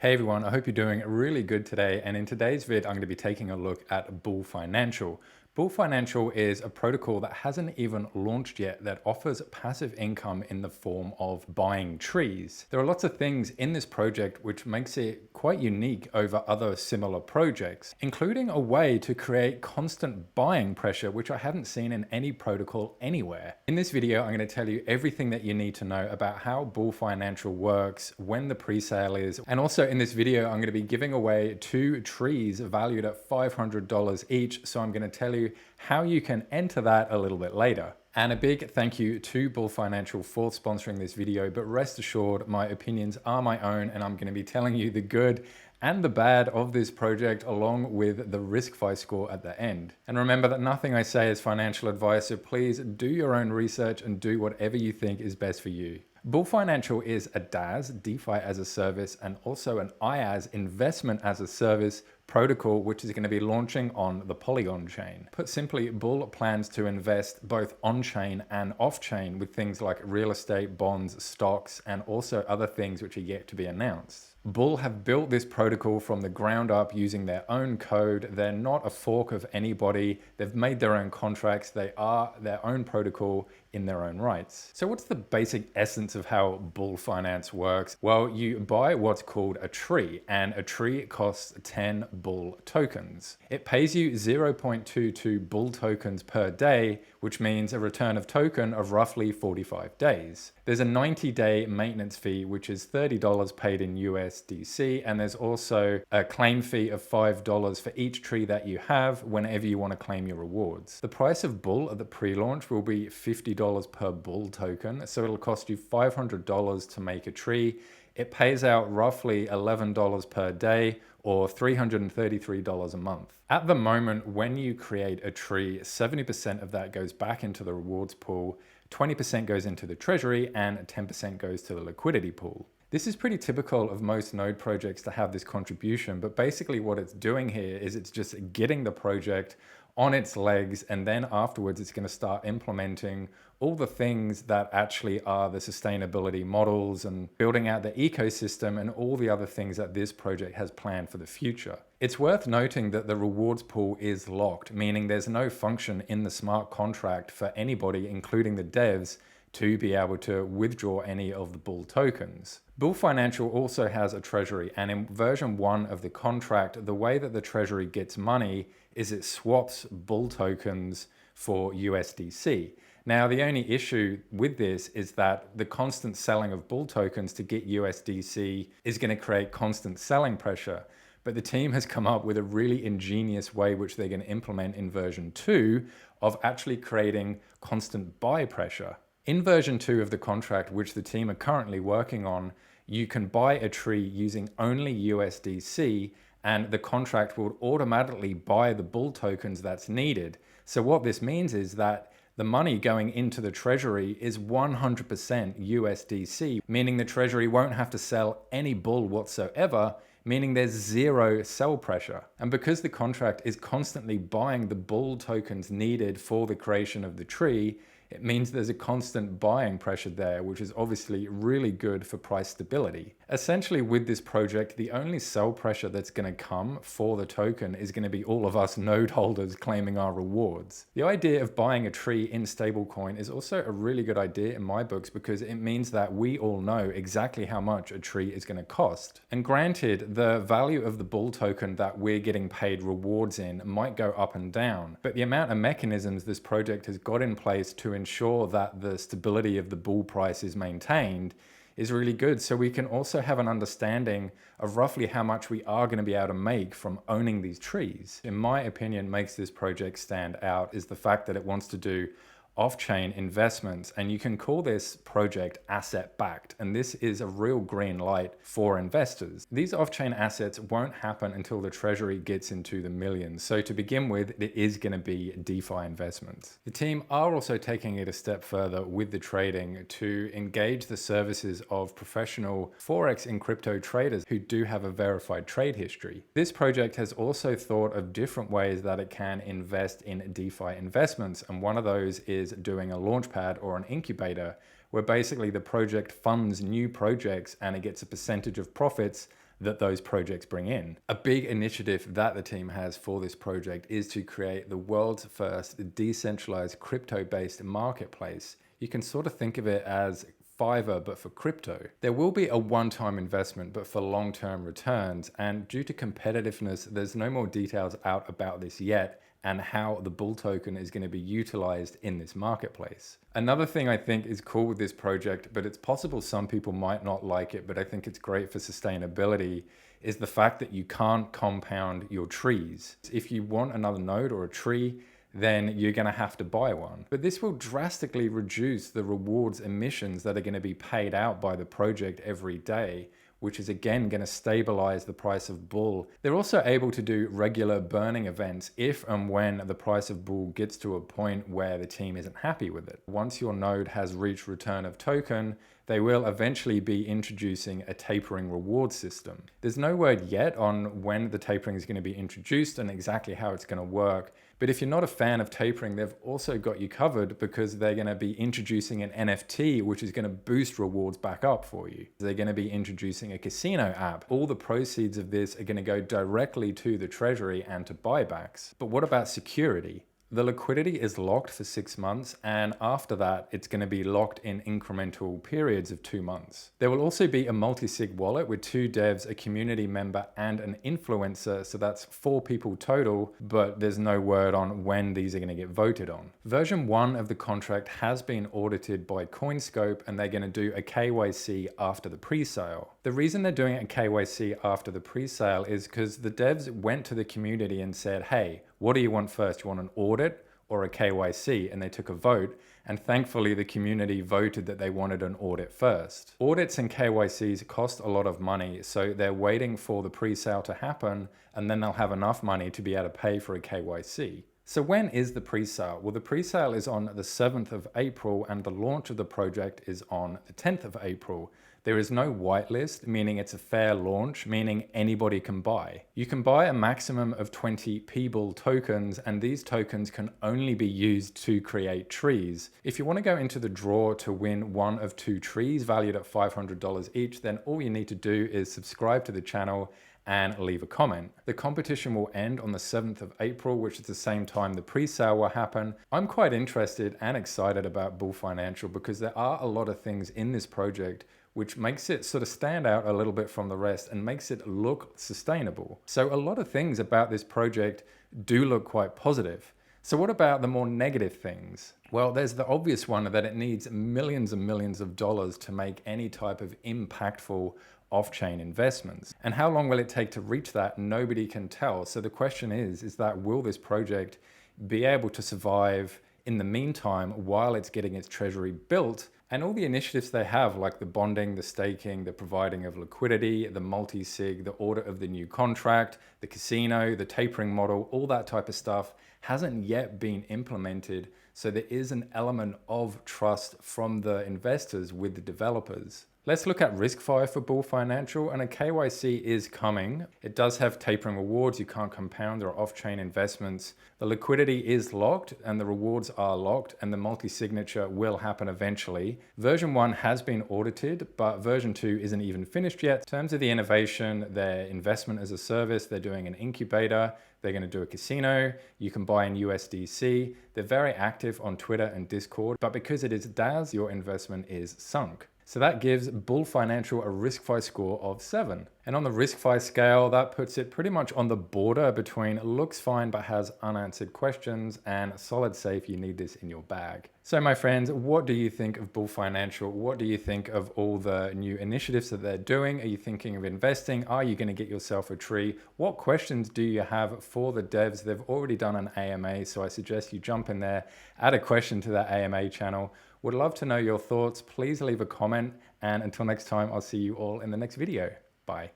Hey everyone, I hope you're doing really good today. And in today's vid, I'm going to be taking a look at Bull Financial. Bull Financial is a protocol that hasn't even launched yet that offers passive income in the form of buying trees. There are lots of things in this project which makes it quite unique over other similar projects, including a way to create constant buying pressure, which I haven't seen in any protocol anywhere. In this video, I'm going to tell you everything that you need to know about how Bull Financial works, when the pre-sale is, and also in this video, I'm going to be giving away 2 trees valued at $500 each. So I'm going to tell you how you can enter that a little bit later. And a big thank you to Bull Financial for sponsoring this video, but rest assured my opinions are my own and I'm going to be telling you the good and the bad of this project along with the RiskFi score at the end. And remember that nothing I say is financial advice, so please do your own research and do whatever you think is best for you. Bull Financial is a DaaS, DeFi as a service, and also an IaaS, investment as a service protocol, which is going to be launching on the Polygon chain. Put simply, Bull plans to invest both on-chain and off-chain with things like real estate, bonds, stocks, and also other things which are yet to be announced. Bull have built this protocol from the ground up using their own code. They're not a fork of anybody. They've made their own contracts. They are their own protocol in their own rights. So what's the basic essence of how Bull Finance works? Well, you buy what's called a tree, and a tree costs 10 Bull tokens. It pays you 0.22 Bull tokens per day, which means a return of token of roughly 45 days. There's a 90-day maintenance fee, which is $30 paid in USDC, and there's also a claim fee of $5 for each tree that you have whenever you want to claim your rewards. The price of Bull at the pre-launch will be $50 per Bull token, so it'll cost you $500 to make a tree. It pays out roughly $11 per day or $333 a month. At the moment, when you create a tree, 70% of that goes back into the rewards pool, 20% goes into the treasury, and 10% goes to the liquidity pool. This is pretty typical of most node projects to have this contribution, but basically what it's doing here is it's just getting the project on its legs, and then afterwards it's going to start implementing all the things that actually are the sustainability models and building out the ecosystem and all the other things that this project has planned for the future. It's worth noting that the rewards pool is locked, meaning there's no function in the smart contract for anybody, including the devs, to be able to withdraw any of the Bull tokens. Bull Financial also has a treasury, and in version 1 of the contract, the way that the treasury gets money is it swaps Bull tokens for USDC. Now, the only issue with this is that the constant selling of Bull tokens to get USDC is going to create constant selling pressure. But the team has come up with a really ingenious way which they're going to implement in version 2 of actually creating constant buy pressure. In version 2 of the contract, which the team are currently working on, you can buy a tree using only USDC, and the contract will automatically buy the Bull tokens that's needed. So what this means is that the money going into the treasury is 100% USDC, meaning the treasury won't have to sell any Bull whatsoever, meaning there's zero sell pressure. And because the contract is constantly buying the Bull tokens needed for the creation of the tree, it means there's a constant buying pressure there, which is obviously really good for price stability. Essentially, with this project, the only sell pressure that's going to come for the token is going to be all of us node holders claiming our rewards. The idea of buying a tree in stablecoin is also a really good idea in my books because it means that we all know exactly how much a tree is going to cost. And granted, the value of the Bull token that we're getting paid rewards in might go up and down, but the amount of mechanisms this project has got in place to ensure that the stability of the Bull price is maintained is really good. So we can also have an understanding of roughly how much we are going to be able to make from owning these trees. In my opinion, makes this project stand out is the fact that it wants to do off-chain investments, and you can call this project asset-backed, and this is a real green light for investors. These off-chain assets won't happen until the treasury gets into the millions, so to begin with, it is going to be DeFi investments. The team are also taking it a step further with the trading to engage the services of professional Forex and crypto traders who do have a verified trade history. This project has also thought of different ways that it can invest in DeFi investments, and one of those is doing a launchpad or an incubator where basically the project funds new projects and it gets a percentage of profits that those projects bring in. A big initiative that the team has for this project is to create the world's first decentralized crypto-based marketplace. You can sort of think of it as Fiverr, but for crypto. There will be a one-time investment, but for long-term returns. And due to competitiveness, there's no more details out about this yet and how the Bull token is going to be utilized in this marketplace. Another thing I think is cool with this project, but it's possible some people might not like it, but I think it's great for sustainability, is the fact that you can't compound your trees. If you want another node or a tree, then you're going to have to buy one. But this will drastically reduce the rewards emissions that are going to be paid out by the project every day, which is again going to stabilize the price of Bull. They're also able to do regular burning events if and when the price of Bull gets to a point where the team isn't happy with it. Once your node has reached return of token, they will eventually be introducing a tapering reward system. There's no word yet on when the tapering is going to be introduced and exactly how it's going to work. But if you're not a fan of tapering, they've also got you covered because they're going to be introducing an NFT, which is going to boost rewards back up for you. They're going to be introducing a casino app. All the proceeds of this are going to go directly to the Treasury and to buybacks. But what about security? The liquidity is locked for 6 months, and after that, it's going to be locked in incremental periods of 2 months. There will also be a multi-sig wallet with 2 devs, a community member, and an influencer, so that's 4 people total, but there's no word on when these are going to get voted on. Version 1 of the contract has been audited by CoinScope, and they're going to do a KYC after the pre-sale. The reason they're doing a KYC after the pre-sale is because the devs went to the community and said, hey, what do you want first? You want an audit or a KYC? And they took a vote. And thankfully, the community voted that they wanted an audit first. Audits and KYCs cost a lot of money. So they're waiting for the pre-sale to happen. And then they'll have enough money to be able to pay for a KYC. So when is the pre-sale? Well, the pre-sale is on the 7th of April and the launch of the project is on the 10th of April. There is no whitelist, meaning it's a fair launch, meaning anybody can buy. You can buy a maximum of 20 P-Bull tokens, and these tokens can only be used to create trees. If you want to go into the draw to win one of 2 trees valued at $500 each, then all you need to do is subscribe to the channel and leave a comment. The competition will end on the 7th of April, which is the same time the pre-sale will happen. I'm quite interested and excited about Bull Financial because there are a lot of things in this project which makes it sort of stand out a little bit from the rest and makes it look sustainable. So a lot of things about this project do look quite positive. So what about the more negative things? Well, there's the obvious one that it needs millions and millions of dollars to make any type of impactful off-chain investments. And how long will it take to reach that? Nobody can tell. So the question is that will this project be able to survive in the meantime while it's getting its treasury built? And all the initiatives they have, like the bonding, the staking, the providing of liquidity, the multi-sig, the audit of the new contract, the casino, the tapering model, all that type of stuff hasn't yet been implemented. So there is an element of trust from the investors with the developers. Let's look at RiskFi for Bull Financial, and a KYC is coming. It does have tapering rewards. You can't compound. There are off-chain investments. The liquidity is locked and the rewards are locked, and the multi-signature will happen eventually. Version 1 has been audited, but version 2 isn't even finished yet. In terms of the innovation, their investment as a service, they're doing an incubator. They're going to do a casino. You can buy in USDC. They're very active on Twitter and Discord, but because it is DAS, your investment is sunk. So that gives Bull Financial a RiskFi score of 7. And on the RiskFi scale, that puts it pretty much on the border between looks fine but has unanswered questions and solid safe, you need this in your bag. So my friends, what do you think of Bull Financial? What do you think of all the new initiatives that they're doing? Are you thinking of investing? Are you going to get yourself a tree? What questions do you have for the devs? They've already done an AMA, so I suggest you jump in there, add a question to that AMA channel. Would love to know your thoughts. Please leave a comment. And until next time, I'll see you all in the next video. Bye.